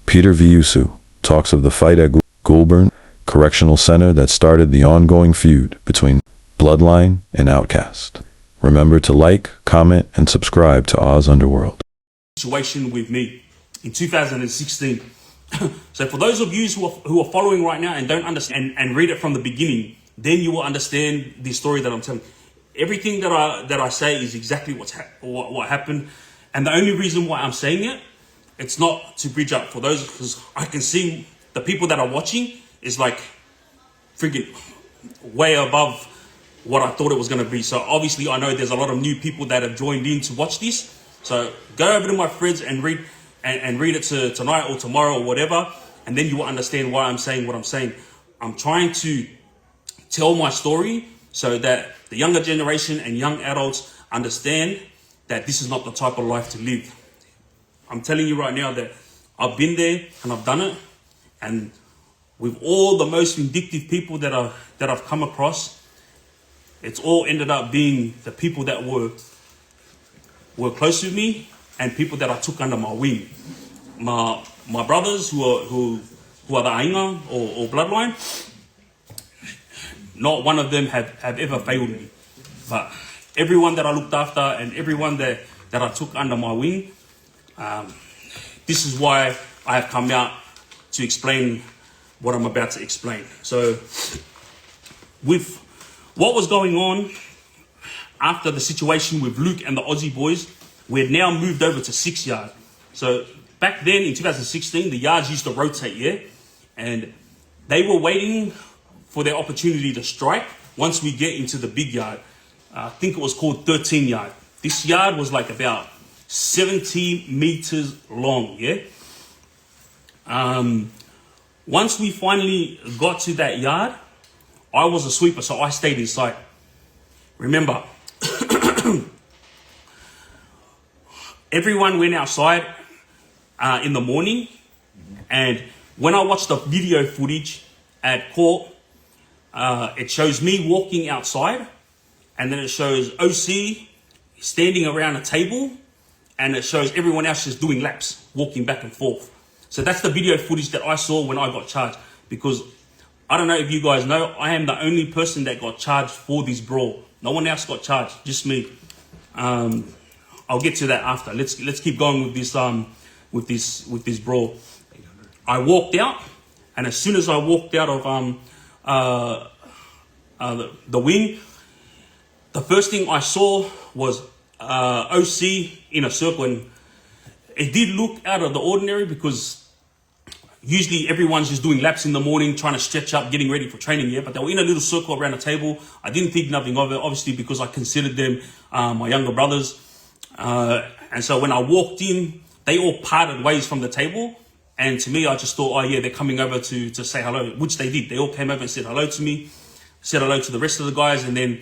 Peter Vaiusu talks of the fight at Goulburn Correctional Center that started the ongoing feud between Bloodline and Outcast. Remember to like, comment, and subscribe to Oz Underworld. Situation with me in 2016. So for those of you who are following right now and don't understand and read it from the beginning, then you will understand the story that I'm telling. Everything that I say is exactly what happened, and the only reason why I'm saying it, it's not to bridge up for those, because I can see the people that are watching is like freaking way above what I thought it was going to be. So obviously I know there's a lot of new people that have joined in to watch this. So go over to my threads and read it to tonight or tomorrow or whatever, and then you will understand why I'm saying what I'm saying. I'm trying to tell my story so that the younger generation and young adults understand that this is not the type of life to live. I'm telling you right now that I've been there and I've done it, and with all the most vindictive people that I've come across, it's all ended up being the people that were close to me and people that I took under my wing. My brothers who are the Ainga or bloodline, not one of them have ever failed me. But everyone that I looked after and everyone that I took under my wing, this is why I have come out to explain what I'm about to explain. So with what was going on after the situation with Luke and the Aussie boys, we had now moved over to 6 yard. So back then in 2016, the yards used to rotate, yeah? And they were waiting for their opportunity to strike once we get into the big yard. I think it was called 13 yard. This yard was like about 70 meters long, yeah? Once we finally got to that yard, I was a sweeper, so I stayed inside. Remember, everyone went outside in the morning, and when I watched the video footage at court, it shows me walking outside, and then it shows OC standing around a table, and it shows everyone else just doing laps, walking back and forth. So that's the video footage that I saw when I got charged, because I don't know if you guys know, I am the only person that got charged for this brawl. No one else got charged, just me. I'll get to that after. Let's keep going with this brawl. I walked out, and as soon as I walked out of the wing, the first thing I saw was OC in a circle, and it did look out of the ordinary because usually everyone's just doing laps in the morning, trying to stretch up, getting ready for training, yeah? But they were in a little circle around the table. I didn't think nothing of it, obviously, because I considered them my younger brothers. And so when I walked in, they all parted ways from the table. And to me, I just thought, oh yeah, they're coming over to say hello, which they did. They all came over and said hello to me, said hello to the rest of the guys. And then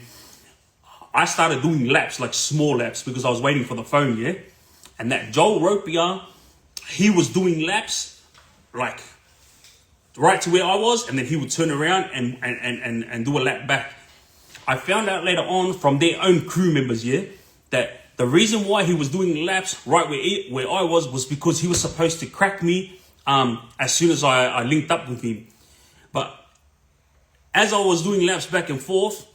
I started doing laps, like small laps, because I was waiting for the phone, yeah? And that Joel Ropier, he was doing laps, like right to where I was, and then he would turn around and do a lap back. I found out later on from their own crew members, yeah, that the reason why he was doing laps right where I was because he was supposed to crack me as soon as I linked up with him. But as I was doing laps back and forth,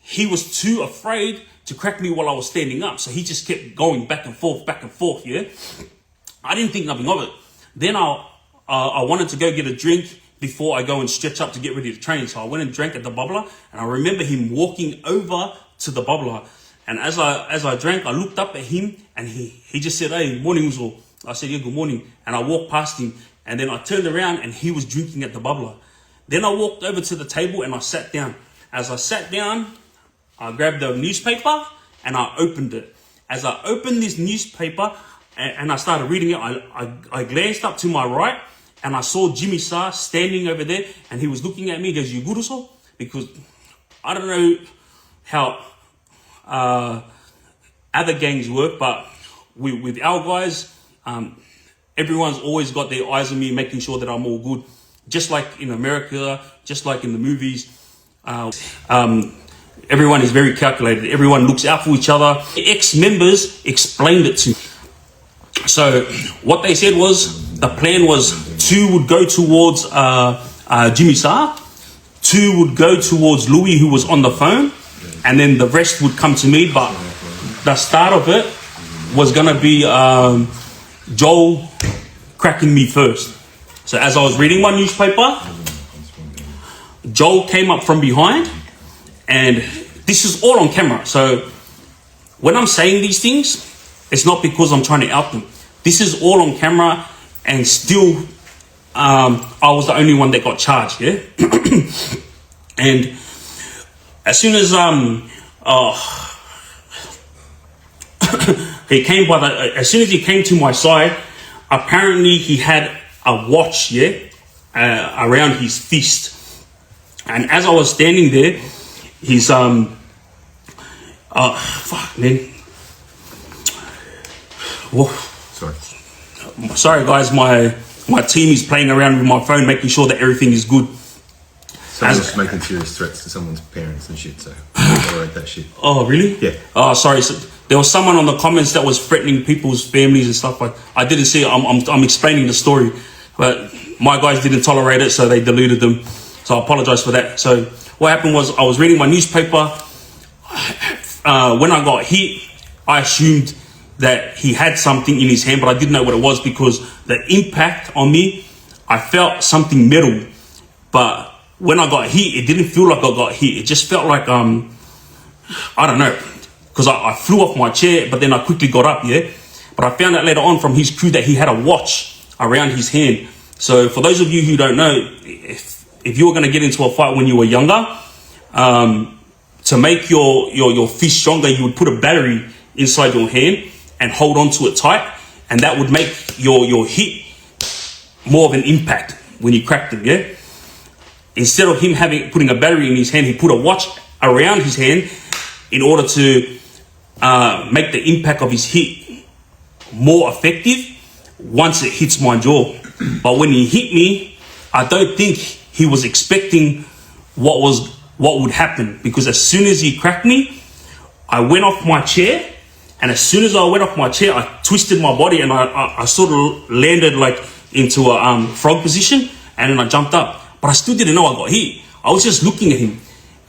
he was too afraid to crack me while I was standing up. So he just kept going back and forth, yeah? I didn't think nothing of it. Then I wanted to go get a drink before I go and stretch up to get ready to train. So I went and drank at the bubbler, and I remember him walking over to the bubbler. And as I drank, I looked up at him, and he just said, "Hey, morning, Uzo." I said, "Yeah, good morning." And I walked past him, and then I turned around, and he was drinking at the bubbler. Then I walked over to the table, and I sat down. As I sat down, I grabbed the newspaper, and I opened it. As I opened this newspaper, and I started reading it, I glanced up to my right, and I saw Jimmy Sarr standing over there, and he was looking at me. He goes, "You good or so?" Because I don't know how other gangs work, but with our guys, everyone's always got their eyes on me, making sure that I'm all good. Just like in America, just like in the movies, everyone is very calculated. Everyone looks out for each other. Ex-members explained it to me. So what they said was, the plan was 2 would go towards Jimmy Sa, 2 would go towards Louis, who was on the phone, and then the rest would come to me. But the start of it was gonna be Joel cracking me first. So as I was reading my newspaper, Joel came up from behind, and this is all on camera. So when I'm saying these things, it's not because I'm trying to out them. This is all on camera, and still I was the only one that got charged, yeah? And as soon as as soon as he came to my side, apparently he had a watch, yeah, around his fist. And as I was standing there, he's fuck, man. Whoa. Sorry guys, my team is playing around with my phone, making sure that everything is good. Someone's making serious threats to someone's parents and shit, so don't tolerate that shit. Oh, really? Yeah. Oh, sorry. So there was someone on the comments that was threatening people's families and stuff. I didn't see it. I'm explaining the story, but my guys didn't tolerate it, so they deleted them. So I apologize for that. So what happened was I was reading my newspaper. When I got hit, I assumed that he had something in his hand, but I didn't know what it was because the impact on me, I felt something metal. But when I got hit, it didn't feel like I got hit. It just felt like, I don't know, because I flew off my chair, but then I quickly got up, yeah? But I found out later on from his crew that he had a watch around his hand. So for those of you who don't know, if you were going to get into a fight when you were younger, to make your fist stronger, you would put a battery inside your hand and hold on to it tight, and that would make your hit more of an impact when you cracked it, yeah? Instead of him putting a battery in his hand, he put a watch around his hand in order to make the impact of his hit more effective once it hits my jaw. But when he hit me, I don't think he was expecting what would happen, because as soon as he cracked me, I went off my chair, and as soon as I went off my chair, I twisted my body and I sort of landed like into a frog position, and then I jumped up. But I still didn't know I got hit. I was just looking at him,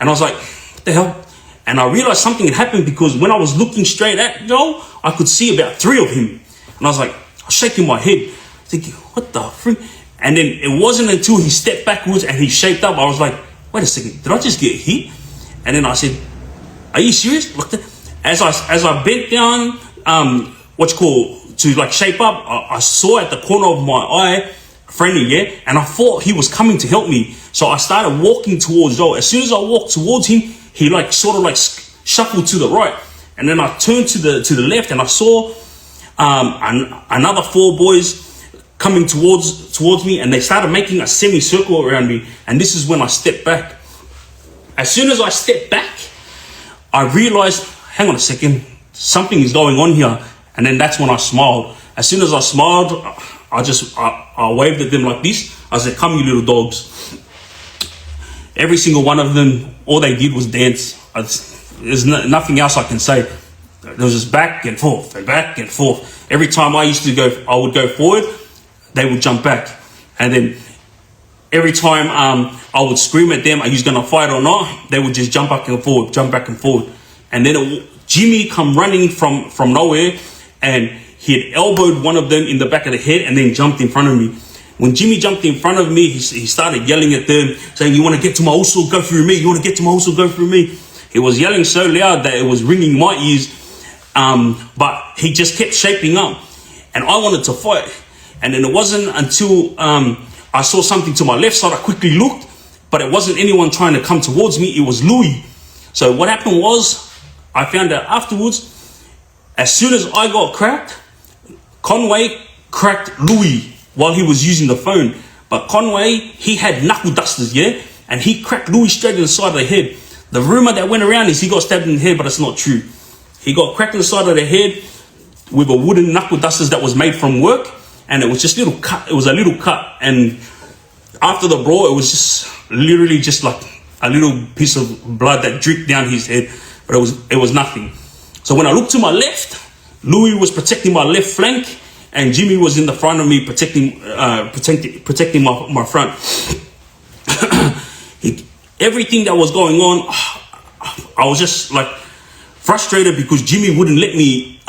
and I was like, what the hell? And I realized something had happened, because when I was looking straight at Joel, I could see about 3 of him. And I was like, I was shaking my head, thinking, what the frick? And then it wasn't until he stepped backwards and he shaped up, I was like, wait a second, did I just get hit? And then I said, are you serious? Look, as I bent down, to like shape up, I saw at the corner of my eye, friendly, yeah, and I thought he was coming to help me. So I started walking towards Joel. As soon as I walked towards him, he like sort of like shuffled to the right, and then I turned to the left, and I saw another 4 boys coming towards me, and they started making a semicircle around me. And this is when I stepped back. As soon as I stepped back, I realized, hang on a second, something is going on here. And then that's when I smiled. As soon as I smiled, I waved at them like this. I said, come you little dogs. Every single one of them, all they did was dance. There's nothing else I can say. There was just back and forth and back and forth. Every time I would go forward, they would jump back. And then every time I would scream at them, are you going to fight or not? They would just jump back and forward, jump back and forward. And then Jimmy come running from nowhere, and he had elbowed one of them in the back of the head and then jumped in front of me. When Jimmy jumped in front of me, he started yelling at them, saying, you want to get to my usul, go through me. You want to get to my usul, go through me. He was yelling so loud that it was ringing my ears. But he just kept shaping up, and I wanted to fight. And then it wasn't until I saw something to my left side, I quickly looked, but it wasn't anyone trying to come towards me. It was Louis. So what happened was, I found out afterwards, as soon as I got cracked, Conway cracked Louis while he was using the phone. But Conway, he had knuckle dusters, yeah? And he cracked Louis straight in the side of the head. The rumor that went around is he got stabbed in the head, but it's not true. He got cracked in the side of the head with a wooden knuckle dusters that was made from work, and it was just little cut. It was a little cut, and after the brawl, it was just literally just like a little piece of blood that dripped down his head, but it was nothing. So when I looked to my left, Louis was protecting my left flank, and Jimmy was in the front of me protecting my front. Everything that was going on, I was just like frustrated because Jimmy wouldn't let me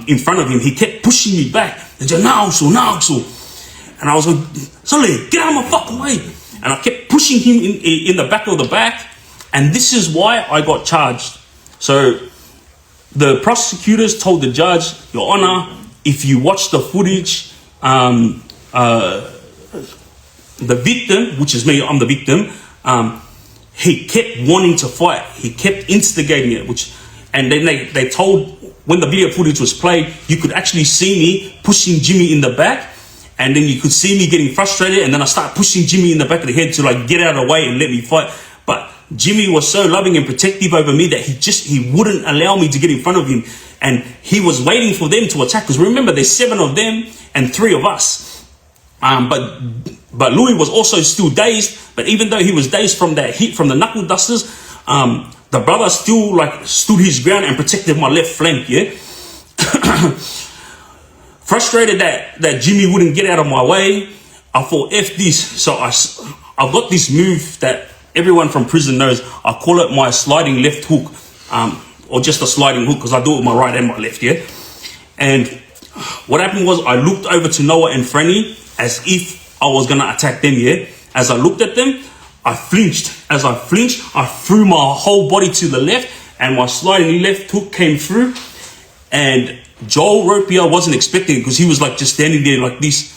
in front of him. He kept pushing me back. He said, now, so. And I was like, Sully, get out of my fucking way. And I kept pushing him in the back of the back. And this is why I got charged. So the prosecutors told the judge, Your Honor, if you watch the footage, the victim, which is me, I'm the victim, he kept wanting to fight. He kept instigating it, and then they told, when the video footage was played, you could actually see me pushing Jimmy in the back, and then you could see me getting frustrated, and then I start pushing Jimmy in the back of the head to like get out of the way and let me fight. But Jimmy was so loving and protective over me that he wouldn't allow me to get in front of him, and he was waiting for them to attack, because remember, there's 7 of them and 3 of us. But Louis was also still dazed. But even though he was dazed from that hit from the knuckle dusters, the brother still like stood his ground and protected my left flank. Yeah. Frustrated that Jimmy wouldn't get out of my way, I thought, F this. So I've got this move that everyone from prison knows. I call it my sliding left hook, or just a sliding hook, because I do it with my right and my left. Yeah. And what happened was I looked over to Noah and Franny as if I was going to attack them, yeah? As I looked at them, I flinched. As I flinched, I threw my whole body to the left, and my sliding left hook came through. And Joel Ropier wasn't expecting it, because he was like just standing there like this.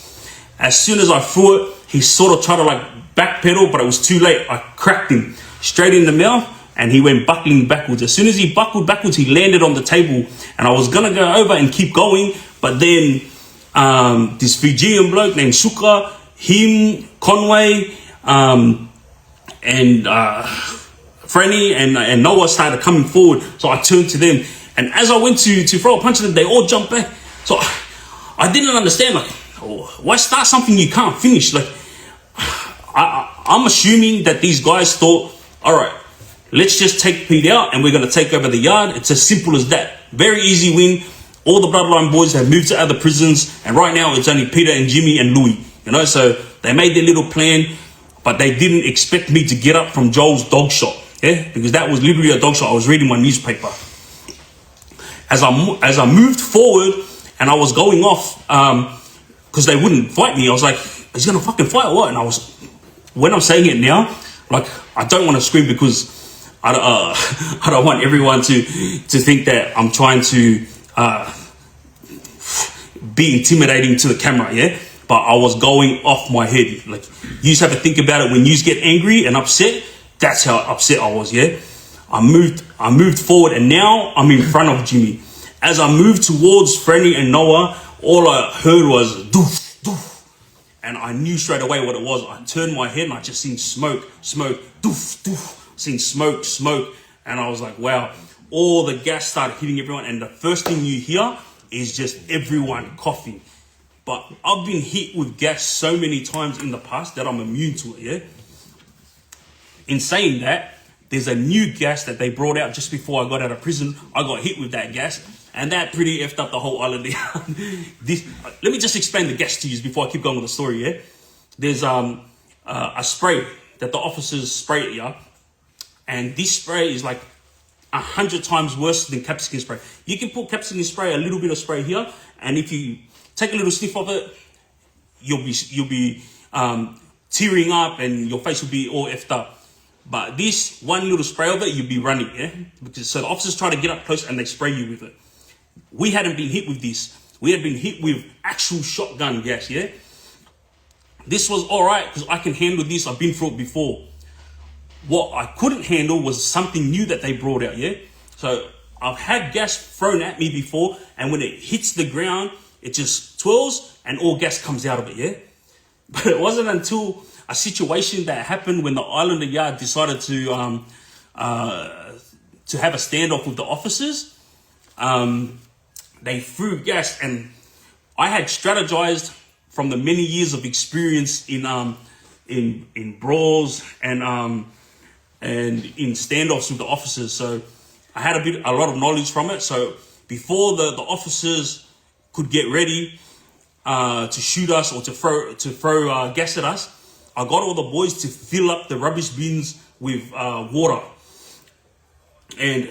As soon as I threw it, he sort of tried to like backpedal, but it was too late. I cracked him straight in the mouth, and he went buckling backwards. As soon as he buckled backwards, he landed on the table, and I was going to go over and keep going, but then this Fijian bloke named Suka, him, Conway, and Franny and Noah started coming forward. So I turned to them, and as I went to throw a punch at them, they all jumped back. So I didn't understand, like, why start something you can't finish? Like, I'm assuming that these guys thought, all right, let's just take Pete out and we're going to take over the yard. It's as simple as that. Very easy win. All the Bloodline boys have moved to other prisons, and right now it's only Peter and Jimmy and Louis. You know, so they made their little plan, but they didn't expect me to get up from Joel's dog shot, yeah, because that was literally a dog shot. I was reading my newspaper. As I moved forward and I was going off, because they wouldn't fight me, I was like, "Is he gonna fucking fight or what?" And when I'm saying it now, like, I don't want to scream because I don't want everyone to think that I'm trying to be intimidating to the camera, yeah. But I was going off my head. Like, you just have to think about it. When you get angry and upset, that's how upset I was, yeah? I moved forward, and now I'm in front of Jimmy. As I moved towards Franny and Noah, all I heard was doof, doof. And I knew straight away what it was. I turned my head and I just seen smoke, doof, doof. Seen smoke. And I was like, wow. All the gas started hitting everyone. And the first thing you hear is just everyone coughing. But I've been hit with gas so many times in the past that I'm immune to it, yeah? In saying that, there's a new gas that they brought out just before I got out of prison. I got hit with that gas, and that pretty effed up the whole island. Let me just explain the gas to you before I keep going with the story, yeah? There's a spray that the officers spray at you, and this spray is like 100 times worse than capsicum spray. You can put capsicum spray, a little bit of spray here, and if you take a little sniff of it, you'll be tearing up and your face will be all effed up. But this one little spray of it, you'll be running, yeah? So the officers try to get up close and they spray you with it. We hadn't been hit with this. We had been hit with actual shotgun gas, yeah? This was all right because I can handle this. I've been through it before. What I couldn't handle was something new that they brought out, yeah? So I've had gas thrown at me before, and when it hits the ground, it just twirls and all gas comes out of it, yeah? But it wasn't until a situation that happened when the Islander Yard decided to have a standoff with the officers. They threw gas, and I had strategized from the many years of experience in brawls and in standoffs with the officers. So I had a lot of knowledge from it. So before the officers could get ready, to shoot us or to throw gas at us, I got all the boys to fill up the rubbish bins with water. And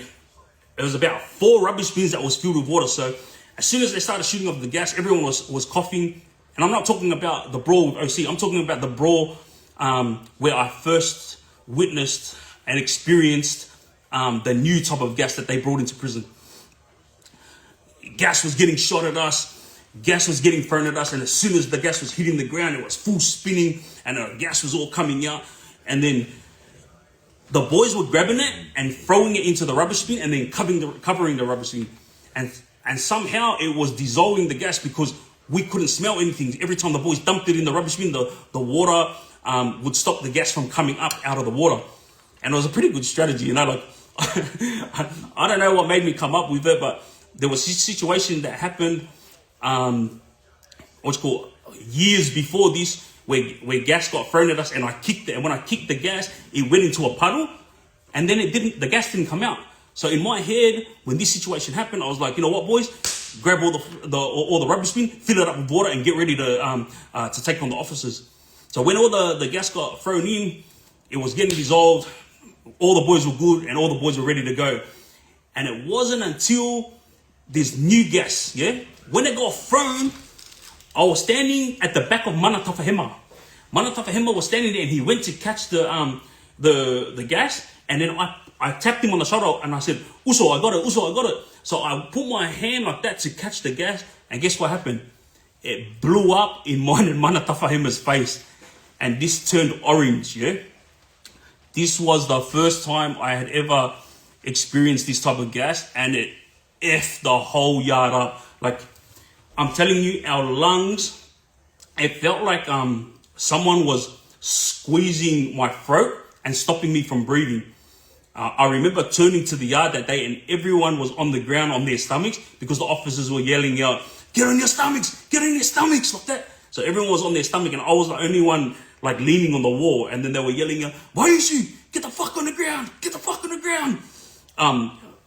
it was about 4 rubbish bins that was filled with water. So as soon as they started shooting off the gas, everyone was coughing. And I'm not talking about the brawl with OC. I'm talking about the brawl where I first witnessed and experienced the new type of gas that they brought into prison. Gas was getting shot at us. Gas was getting thrown at us. And as soon as the gas was hitting the ground, it was full spinning. And the gas was all coming out. And then the boys were grabbing it and throwing it into the rubbish bin and then covering the rubbish bin. And somehow it was dissolving the gas because we couldn't smell anything. Every time the boys dumped it in the rubbish bin, the water would stop the gas from coming up out of the water. And it was a pretty good strategy, you know, like, I don't know what made me come up with it, but there was a situation that happened, years before this, where gas got thrown at us and I kicked it. And when I kicked the gas, it went into a puddle and then the gas didn't come out. So in my head, when this situation happened, I was like, you know what, boys, grab all the rubbish bin, fill it up with water and get ready to take on the officers. So when all the gas got thrown in, it was getting dissolved. All the boys were good and all the boys were ready to go. And it wasn't until this new gas, when it got thrown, I was standing at the back of Mana Tawhahema. Mana Tawhahema was standing there and he went to catch the gas, and then I tapped him on the shoulder and I said, Uso, I got it, Uso, I got it. So I put my hand like that to catch the gas, and guess what happened? It blew up in mine and Mana Tawhahema's face, and this turned orange, This was the first time I had ever experienced this type of gas, and it effed the whole yard up. Like, I'm telling you, our lungs, it felt like someone was squeezing my throat and stopping me from breathing. I remember turning to the yard that day and everyone was on the ground on their stomachs because the officers were yelling out, get on your stomachs, like that. So everyone was on their stomach and I was the only one like leaning on the wall, and then they were yelling out, Vaiusu, get the fuck on the ground, get the fuck on the ground.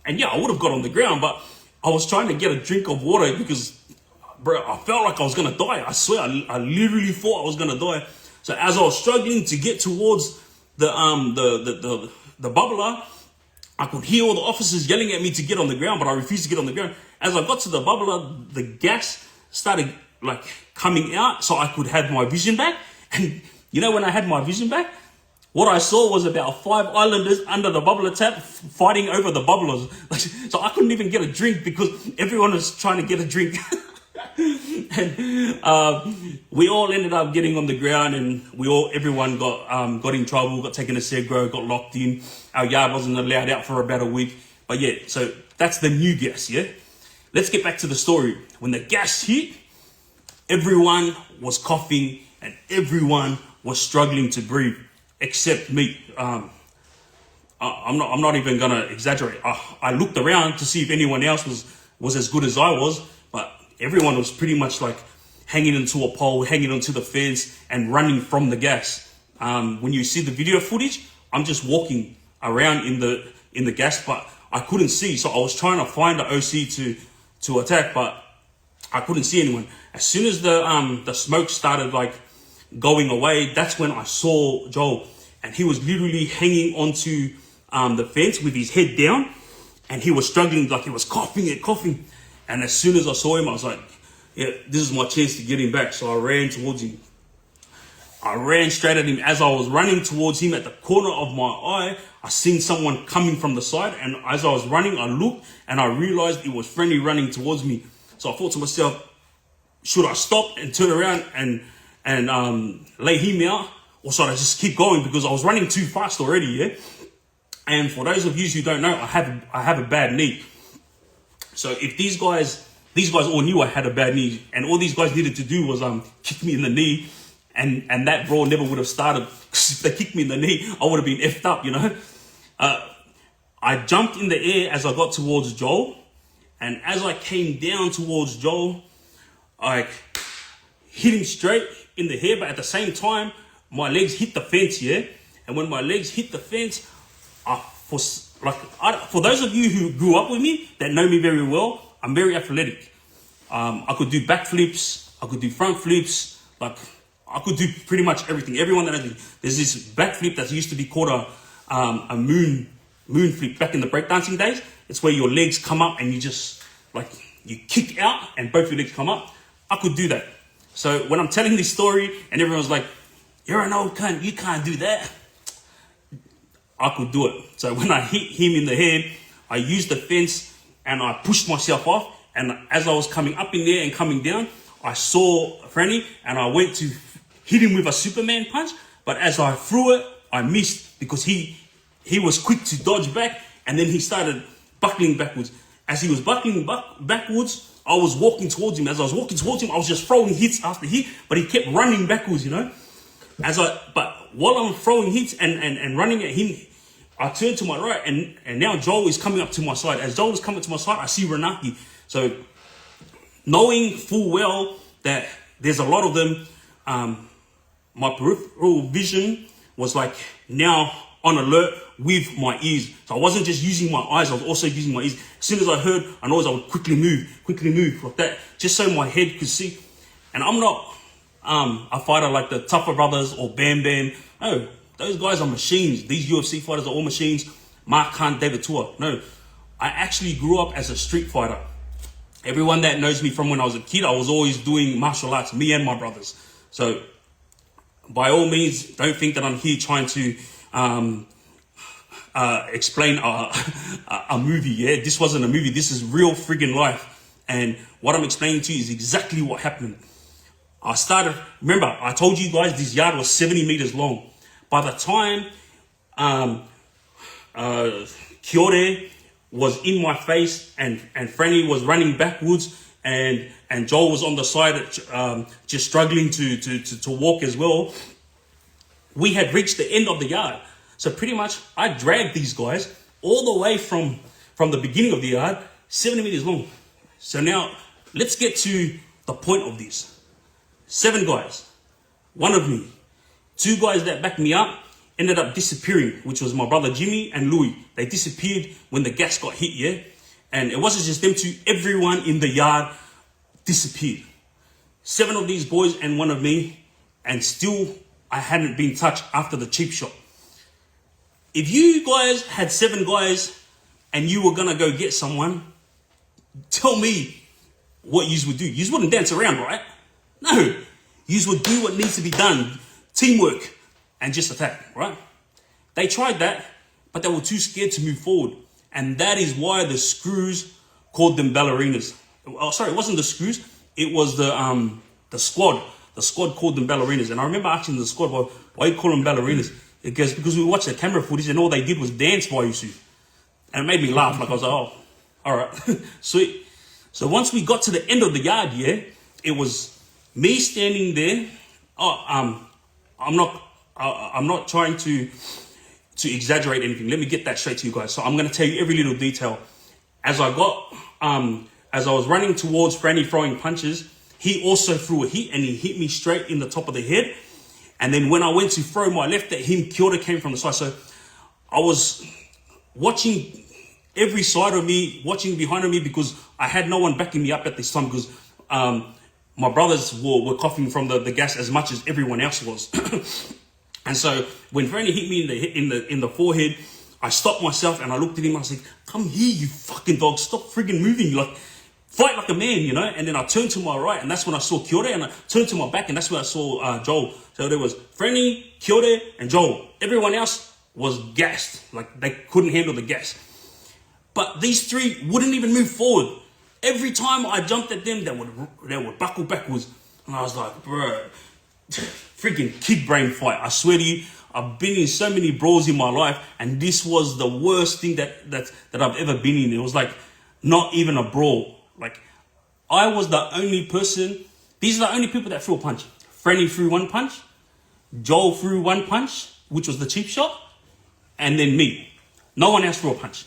And yeah, I would have got on the ground, but I was trying to get a drink of water because, bro, I felt like I was gonna die. I swear, I literally thought I was gonna die. So as I was struggling to get towards the bubbler, I could hear all the officers yelling at me to get on the ground, but I refused to get on the ground. As I got to the bubbler, the gas started like coming out so I could have my vision back. And you know, when I had my vision back, what I saw was about 5 islanders under the bubbler tap fighting over the bubblers. So I couldn't even get a drink because everyone was trying to get a drink. And we all ended up getting on the ground, and everyone got in trouble, got taken to Segro, got locked in. Our yard wasn't allowed out for about a week. But yeah, so that's the new gas, Let's get back to the story. When the gas hit, everyone was coughing and everyone was struggling to breathe, except me. I'm not even gonna exaggerate. I looked around to see if anyone else was as good as I was, but everyone was pretty much like hanging onto a pole, hanging onto the fence, and running from the gas. When you see the video footage, I'm just walking around in the gas, but I couldn't see. So I was trying to find the OC to attack, but I couldn't see anyone. As soon as the smoke started like going away, that's when I saw Joel, and he was literally hanging onto the fence with his head down, and he was struggling, like he was coughing. And as soon as I saw him, I was like, yeah, this is my chance to get him back. So I ran towards him. I ran straight at him. As I was running towards him, at the corner of my eye, I seen someone coming from the side. And as I was running, I looked and I realized it was Friendly running towards me. So I thought to myself, should I stop and turn around and lay him out? Or should I just keep going? Because I was running too fast already, And for those of you who don't know, I have a bad knee. So if these guys all knew I had a bad knee, and all these guys needed to do was kick me in the knee, and that brawl never would have started. Because if they kicked me in the knee, I would have been effed up, I jumped in the air as I got towards Joel, and as I came down towards Joel, I hit him straight in the hair, but at the same time, my legs hit the fence, And when my legs hit the fence, for those of you who grew up with me that know me very well, I'm very athletic. I could do backflips. I could do front flips, like I could do pretty much everything. Everyone that I do. There's this back flip that used to be called a moon flip back in the breakdancing days. It's where your legs come up and you just like you kick out and both your legs come up. I could do that. So when I'm telling this story and everyone's like, "You're an old cunt, you can't do that," I could do it. So when I hit him in the head, I used the fence and I pushed myself off. And as I was coming up in there and coming down, I saw Franny and I went to hit him with a Superman punch. But as I threw it, I missed because he was quick to dodge back and then he started buckling backwards. As he was buckling backwards, I was walking towards him. As I was walking towards him, I was just throwing hits after hit, but he kept running backwards, you know. But while I'm throwing hits and running at him, I turned to my right and now Joel is coming up to my side. As Joel is coming to my side, I see Renaki. So knowing full well that there's a lot of them, my peripheral vision was like now on alert with my ears. So I wasn't just using my eyes, I was also using my ears. As soon as I heard a noise, I would quickly move like that, just so my head could see. And I'm not a fighter like the Tougher Brothers or Bam Bam. No, those guys are machines. These UFC fighters are all machines. Mark Khan, David Tua. No, I actually grew up as a street fighter. Everyone that knows me from when I was a kid, I was always doing martial arts, me and my brothers. So by all means, don't think that I'm here trying to explain a movie. Yeah, this wasn't a movie. This is real friggin' life. And what I'm explaining to you is exactly what happened. Remember, I told you guys this yard was 70 meters long. By the time Kiore was in my face and Franny was running backwards and Joel was on the side just struggling to walk as well, we had reached the end of the yard. So pretty much I dragged these guys all the way from the beginning of the yard, 70 meters long. So now let's get to the point of this. 7 guys, one of me, 2 guys that backed me up ended up disappearing, which was my brother Jimmy and Louis. They disappeared when the gas got hit, yeah? And it wasn't just them 2, everyone in the yard disappeared. 7 of these boys and one of me, and still I hadn't been touched after the cheap shot. If you guys had 7 guys and you were gonna go get someone, tell me what yous would do. Yous wouldn't dance around, right? No, yous would do what needs to be done. Teamwork and just attack, right? They tried that, but they were too scared to move forward. And that is why the screws called them ballerinas. Oh, sorry, it wasn't the screws. It was the squad. The squad called them ballerinas. And I remember asking the squad, well, why you call them ballerinas? Because we watched the camera footage and all they did was dance Vaiusu. And it made me laugh. Like I was like, oh, all right, sweet. So once we got to the end of the yard, yeah, it was me standing there. I'm not trying to exaggerate anything. Let me get that straight to you guys. So I'm going to tell you every little detail. As I was running towards Franny throwing punches, he also threw a hit and he hit me straight in the top of the head. And then when I went to throw my left at him, Kyoto came from the side. So I was watching every side of me, watching behind of me, because I had no one backing me up at this time, because my brothers were coughing from the gas as much as everyone else was. And so when Franny hit me in the forehead, I stopped myself and I looked at him. I was like, "Come here, you fucking dog! Stop friggin' moving! Like, fight like a man, you know." And then I turned to my right, and that's when I saw Kyoto, and I turned to my back, and that's when I saw Joel. So there was Franny, Kyoto, and Joel. Everyone else was gassed, like they couldn't handle the gas. But these 3 wouldn't even move forward. Every time I jumped at them, they would buckle backwards. And I was like, bro, freaking kid brain fight. I swear to you, I've been in so many brawls in my life, and this was the worst thing that I've ever been in. It was like not even a brawl. Like, I was the only person. These are the only people that threw a punch. Franny threw 1 punch. Joel threw 1 punch, which was the cheap shot. And then me. No one else threw a punch.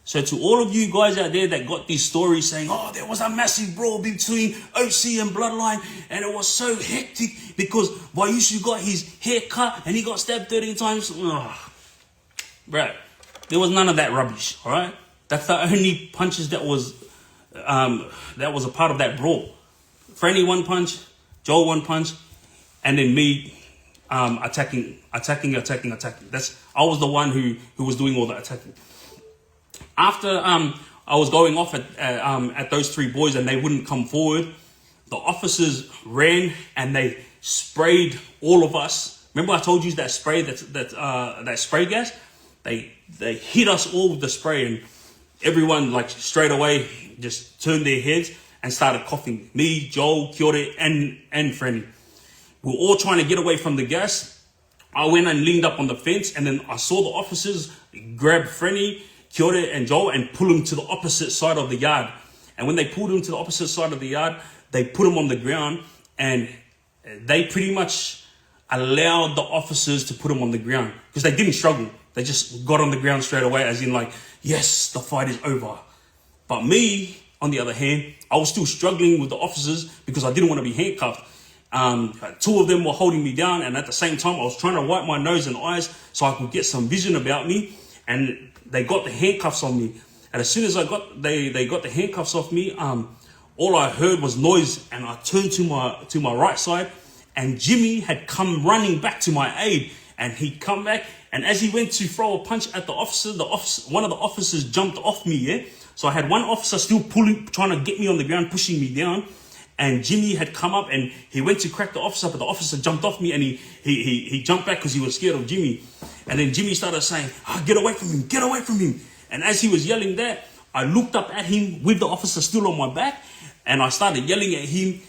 So to all of you guys out there that got these stories saying, "Oh, there was a massive brawl between OC and Bloodline, and it was so hectic because Vaiusu got his hair cut and he got stabbed 13 times. Bro, there was none of that rubbish, all right? That's the only punches that was a part of that brawl. Franny 1 punch, Joel one punch, and then me attacking. I was the one who was doing all the attacking. After I was going off at those three boys and they wouldn't come forward, the officers ran and they sprayed all of us. Remember I told you that spray, that spray gas? They hit us all with the spray, and everyone like straight away just turned their heads and started coughing. Me, Joel, Kiore, and Frenny. We were all trying to get away from the gas. I went and leaned up on the fence, and then I saw the officers grab Frenny, Kiore, and Joel and pull him to the opposite side of the yard. And when they pulled him to the opposite side of the yard, they put him on the ground, and they pretty much allowed the officers to put him on the ground because they didn't struggle. They just got on the ground straight away, as in like, yes, the fight is over. But me, on the other hand, I was still struggling with the officers because I didn't want to be handcuffed. Two of them were holding me down, and at the same time I was trying to wipe my nose and eyes so I could get some vision about me, and they got the handcuffs on me. And as soon as they got the handcuffs off me, all I heard was noise, and I turned to my right side, and Jimmy had come running back to my aid, and he'd come back, and as he went to throw a punch at the officer, one of the officers jumped off me, yeah? So I had one officer still trying to get me on the ground, pushing me down, and Jimmy had come up and he went to crack the officer, but the officer jumped off me, and he jumped back because he was scared of Jimmy. And then Jimmy started saying, get away from him, get away from him. And as he was yelling that, I looked up at him with the officer still on my back, and I started yelling at him,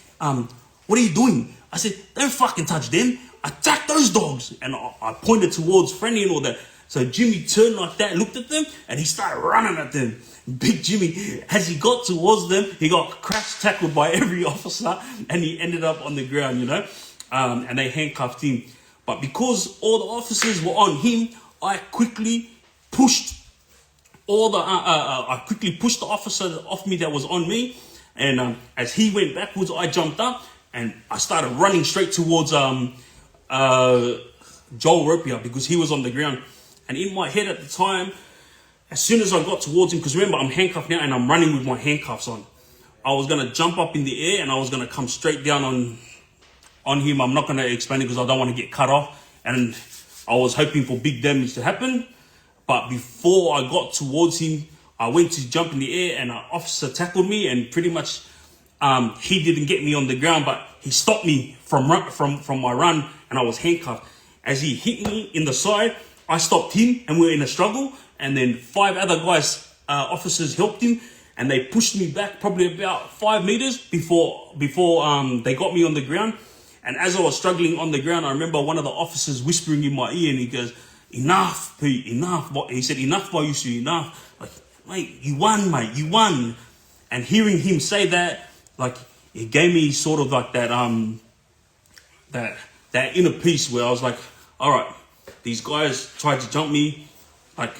what are you doing? I said, don't fucking touch them. Attack those dogs. And I pointed towards Frenny and all that. So Jimmy turned like that, looked at them, and he started running at them. Big Jimmy, as he got towards them, he got crash tackled by every officer, and he ended up on the ground, you know. And they handcuffed him. But because all the officers were on him, I quickly pushed the officer off me that was on me. And as he went backwards, I jumped up and I started running straight towards Joel Ropia because he was on the ground. And in my head at the time, as soon as I got towards him, because remember I'm handcuffed now and I'm running with my handcuffs on, I was going to jump up in the air and I was going to come straight down on him. I'm not going to explain it because I don't want to get cut off. And I was hoping for big damage to happen. But before I got towards him, I went to jump in the air and an officer tackled me, and pretty much he didn't get me on the ground, but he stopped me from my run, and I was handcuffed. As he hit me in the side, I stopped him and we were in a struggle, and then 5 other guys, officers helped him, and they pushed me back probably about 5 meters before they got me on the ground. And as I was struggling on the ground, I remember one of the officers whispering in my ear, and he goes, enough, Pete, enough. He said, enough, Vaiusu, enough. Like, mate, you won, mate, you won. And hearing him say that, like, it gave me sort of like that inner peace where I was like, all right, these guys tried to jump me, like,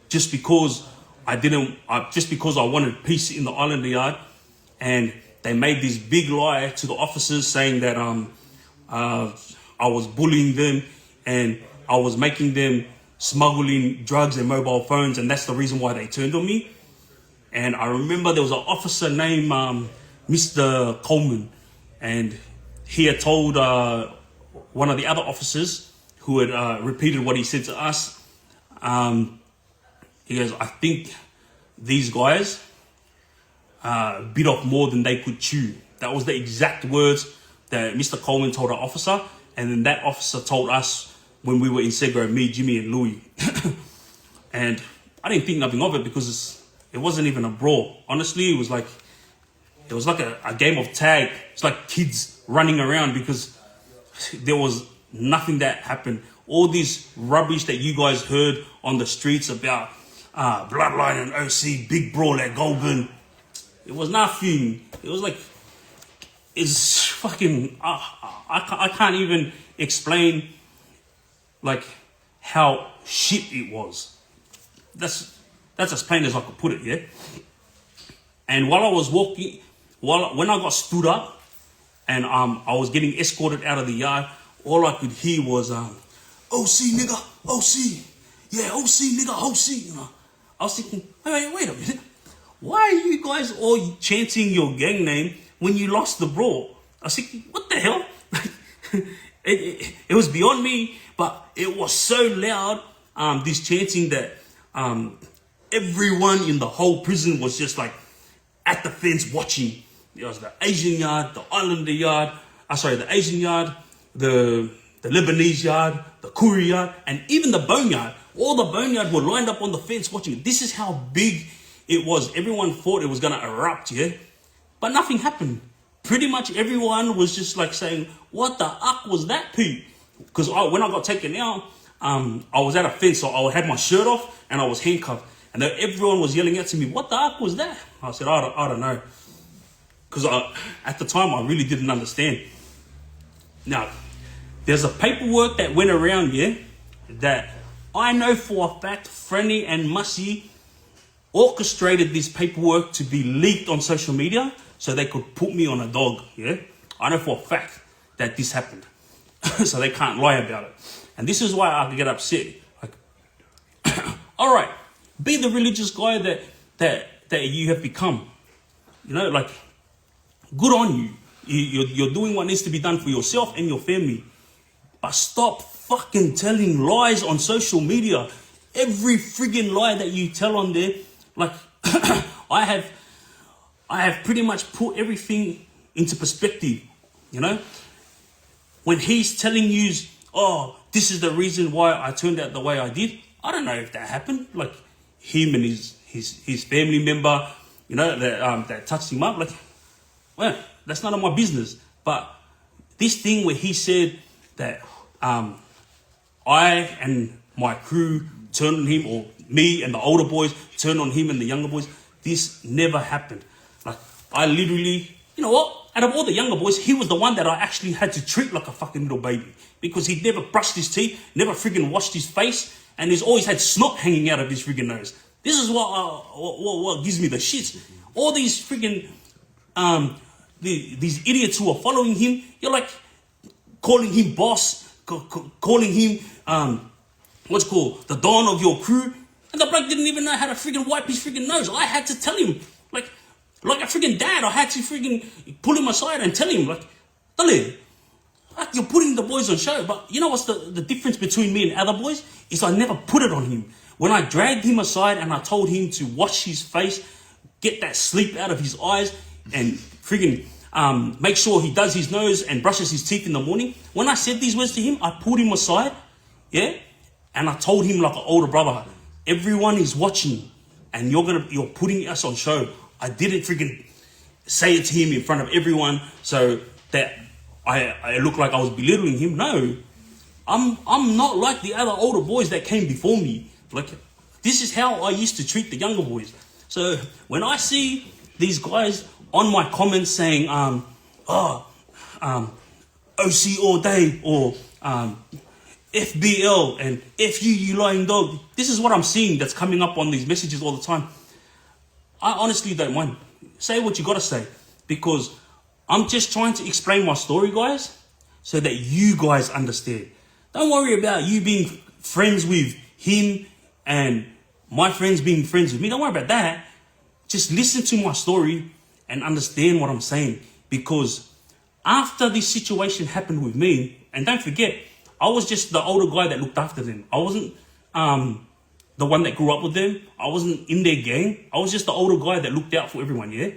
just because I wanted peace in the Islander yard, and they made this big lie to the officers saying that I was bullying them and I was making them smuggle in drugs and mobile phones, and that's the reason why they turned on me. And I remember there was an officer named Mr. Coleman, and he had told one of the other officers who had repeated what he said to us. He goes, I think these guys bit off more than they could chew. That was the exact words that Mr. Coleman told our officer, and then that officer told us when we were in Segro, me, Jimmy, and Louis. And I didn't think nothing of it because it wasn't even a brawl. Honestly, it was like a game of tag. It's like kids running around because there was nothing that happened. All this rubbish that you guys heard on the streets about Bloodline and OC, big brawl at Goulburn, it was nothing. It was like, it's fucking, I can't even explain like how shit it was. That's as plain as I could put it, yeah? And while I was walking, when I got stood up and I was getting escorted out of the yard, all I could hear was, OC nigga, OC. Yeah, OC nigga, OC. You know, I was thinking, wait a minute. Why are you guys all chanting your gang name when you lost the brawl? I was thinking, what the hell? It was beyond me, but it was so loud, this chanting that everyone in the whole prison was just like at the fence watching. There was the Asian yard, the Islander yard, the Asian yard, the Lebanese yard, the Korea yard, and even the boneyard. All the boneyard were lined up on the fence watching. This is how big it was. Everyone thought it was going to erupt, yeah? But nothing happened. Pretty much everyone was just like saying, what the fuck was that, Pete? Because when I got taken out, I was at a fence, so I had my shirt off and I was handcuffed. And everyone was yelling out to me, what the fuck was that? I said, I don't know. Because at the time, I really didn't understand. Now, there's a paperwork that went around, yeah, that I know for a fact Franny and Mussy orchestrated this paperwork to be leaked on social media so they could put me on a dog, yeah? I know for a fact that this happened. So they can't lie about it. And this is why I get upset. Like, all right, be the religious guy that you have become. You know, like, good on you. You're doing what needs to be done for yourself and your family. But stop fucking telling lies on social media. Every friggin' lie that you tell on there, like, I have pretty much put everything into perspective, you know? When he's telling you, oh, this is the reason why I turned out the way I did, I don't know if that happened. Like, him and his family member, you know, that touched him up. Like, well, that's none of my business. But this thing where he said that I and my crew turned on him, or me and the older boys turned on him and the younger boys, this never happened. Like, I literally, you know what? Out of all the younger boys, he was the one that I actually had to treat like a fucking little baby. Because he'd never brushed his teeth, never friggin' washed his face, and he's always had snot hanging out of his friggin' nose. This is what gives me the shits. All these friggin' these idiots who are following him, you're like calling him boss, calling him the don of your crew, and the bloke didn't even know how to friggin' wipe his friggin' nose. I had to tell him, like a friggin' dad, I had to friggin' pull him aside and tell him, like, Dale, you're putting the boys on show. But you know what's the difference between me and other boys? Is I never put it on him. When I dragged him aside and I told him to wash his face, get that sleep out of his eyes, and friggin' make sure he does his nose and brushes his teeth in the morning. When I said these words to him, I pulled him aside, yeah, and I told him like an older brother, everyone is watching, and you're putting us on show. I didn't friggin' say it to him in front of everyone so that I look like I was belittling him. No, I'm not like the other older boys that came before me. Like, this is how I used to treat the younger boys. So when I see these guys on my comments saying, OC all day, or FBL and F you lying dog, this is what I'm seeing that's coming up on these messages all the time. I honestly don't mind. Say what you gotta say, because I'm just trying to explain my story, guys, so that you guys understand. Don't worry about you being friends with him and my friends being friends with me. Don't worry about that. Just listen to my story and understand what I'm saying. Because after this situation happened with me, and don't forget, I was just the older guy that looked after them. I wasn't the one that grew up with them. I wasn't in their gang. I was just the older guy that looked out for everyone, yeah?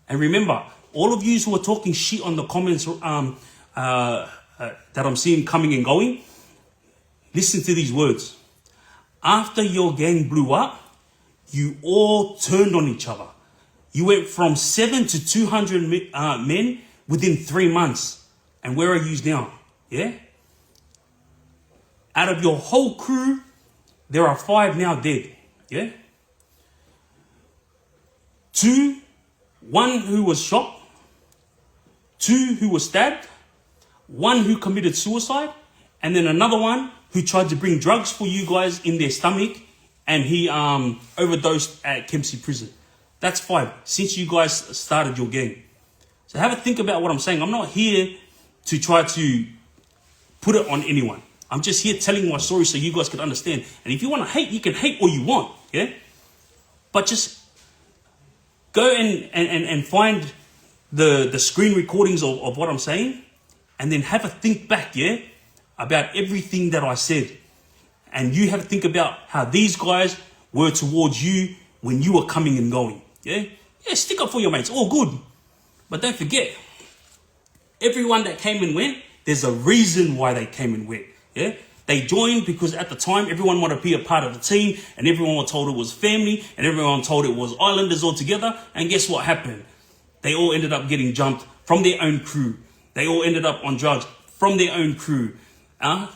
And remember, all of you who are talking shit on the comments that I'm seeing coming and going, listen to these words. After your gang blew up, you all turned on each other. You went from 7 to 200 men within 3 months. And where are you now? Yeah? Out of your whole crew, there are 5 now dead. Yeah? 2, 1 who was shot, 2 who was stabbed, 1 who committed suicide, and then another one who tried to bring drugs for you guys in their stomach, and he overdosed at Kempsey prison. That's 5 since you guys started your gang. So have a think about what I'm saying. I'm not here to try to put it on anyone. I'm just here telling my story so you guys can understand. And if you want to hate, you can hate all you want, yeah? But just go and find the screen recordings of what I'm saying, and then have a think back, yeah, about everything that I said. And you have to think about how these guys were towards you when you were coming and going, yeah? Yeah, stick up for your mates, all good. But don't forget, everyone that came and went, there's a reason why they came and went, yeah? They joined because at the time, everyone wanted to be a part of the team, and everyone was told it was family, and everyone told it was islanders all together. And guess what happened? They all ended up getting jumped from their own crew. They all ended up on drugs from their own crew. And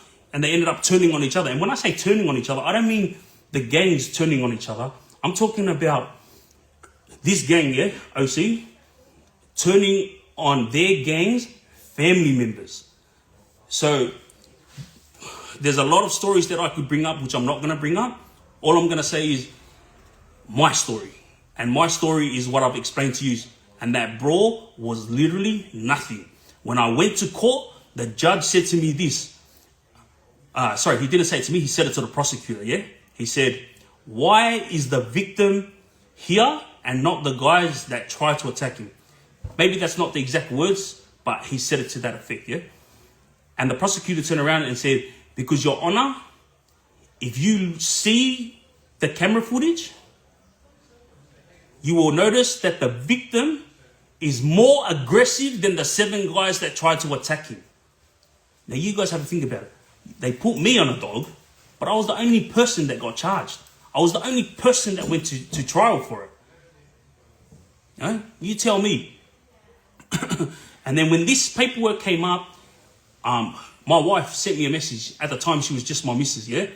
they ended up turning on each other. And when I say turning on each other, I don't mean the gangs turning on each other. I'm talking about this gang, yeah, OC, turning on their gangs, family members. So there's a lot of stories that I could bring up, which I'm not going to bring up. All I'm going to say is my story. And my story is what I've explained to you. And that brawl was literally nothing. When I went to court, the judge said to me this. Sorry, he didn't say it to me. He said it to the prosecutor, yeah? He said, why is the victim here and not the guys that tried to attack him? Maybe that's not the exact words, but he said it to that effect, yeah? And the prosecutor turned around and said, because, Your Honor, if you see the camera footage, you will notice that the victim is more aggressive than the 7 guys that tried to attack him. Now, you guys have to think about it. They put me on a dog, but I was the only person that got charged. I was the only person that went to trial for it. You know? You tell me. And then when this paperwork came up, my wife sent me a message. At the time, she was just my missus, yeah?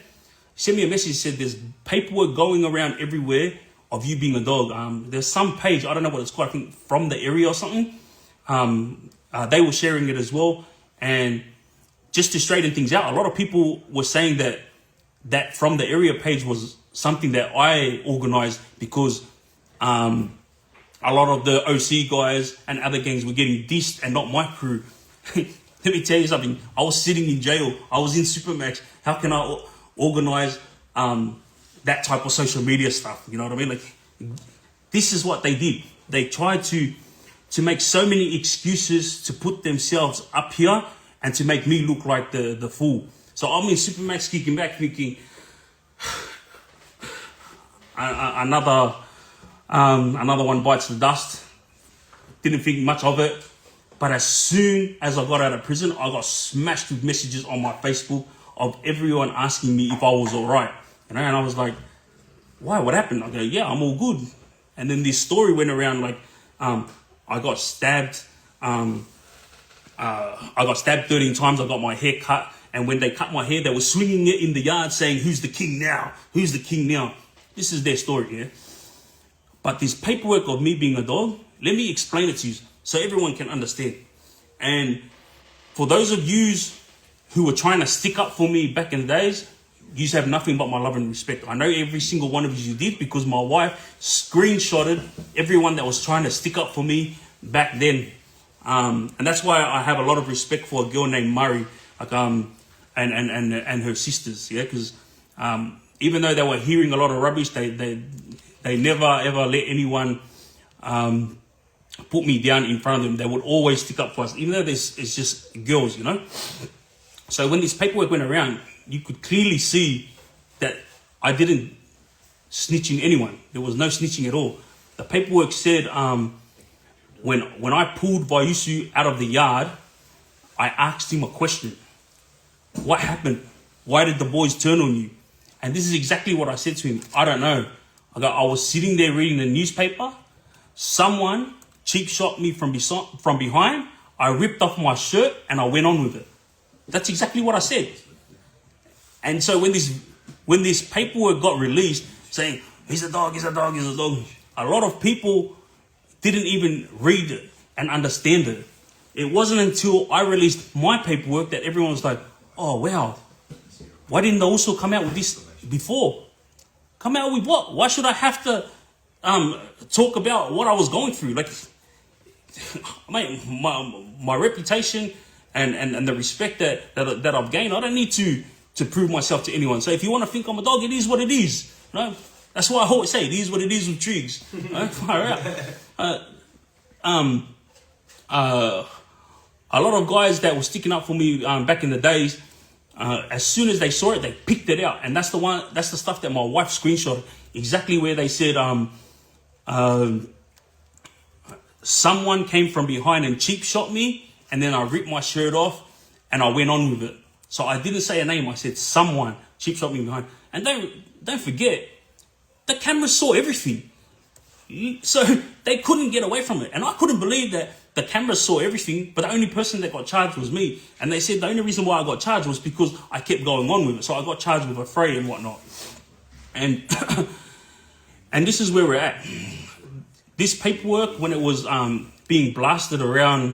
She sent me a message, said there's paperwork going around everywhere of you being a dog. There's some page, I don't know what it's called, I think From the Area or something. They were sharing it as well. And just to straighten things out, a lot of people were saying that From the Area page was something that I organized because a lot of the OC guys and other gangs were getting dissed and not my crew. Let me tell you something. I was sitting in jail. I was in Supermax. How can I organize that type of social media stuff? You know what I mean? Like, this is what they did. They tried to make so many excuses to put themselves up here and to make me look like the fool. So I'm in Supermax kicking back thinking, another one bites the dust. Didn't think much of it. But as soon as I got out of prison, I got smashed with messages on my Facebook of everyone asking me if I was all right. You know, and I was like, why? What happened? I go, yeah, I'm all good. And then this story went around like, I got stabbed. I got stabbed 13 times. I got my hair cut. And when they cut my hair, they were swinging it in the yard saying, who's the king now? Who's the king now? This is their story, yeah? But this paperwork of me being a dog, let me explain it to you so everyone can understand. And for those of you who were trying to stick up for me back in the days, you have nothing but my love and respect. I know every single one of you did because my wife screenshotted everyone that was trying to stick up for me back then. And that's why I have a lot of respect for a girl named Murray, like, and her sisters, yeah, because even though they were hearing a lot of rubbish, they never ever let anyone put me down in front of them. They would always stick up for us, even though it's just girls, you know. So when this paperwork went around, you could clearly see that I didn't snitch in anyone. There was no snitching at all. The paperwork said when I pulled Vaiusu out of the yard, I asked him a question. What happened? Why did the boys turn on you? And this is exactly what I said to him. I don't know. I was sitting there reading the newspaper. Someone cheap shot me from behind. I ripped off my shirt and I went on with it. That's exactly what I said. And so when this paperwork got released saying, he's a dog, a lot of people didn't even read it and understand it. It wasn't until I released my paperwork that everyone was like, oh, wow, why didn't they also come out with this before? Come out with what? Why should I have to talk about what I was going through? Like, my reputation and the respect that I've gained, I don't need to prove myself to anyone. So if you want to think I'm a dog, it is what it is. You know? That's why I always say, it is what it is with Triggs. Far out. a lot of guys that were sticking up for me back in the days, as soon as they saw it, they picked it out, and that's the stuff that my wife screenshot, exactly where they said someone came from behind and cheap shot me, and then I ripped my shirt off and I went on with it. So I didn't say a name, I said someone cheap shot me behind. And don't forget, the camera saw everything. So they couldn't get away from it. And I couldn't believe that the camera saw everything, but the only person that got charged was me. And they said the only reason why I got charged was because I kept going on with it. So I got charged with a fray and whatnot. And and this is where we're at. This paperwork, when it was being blasted around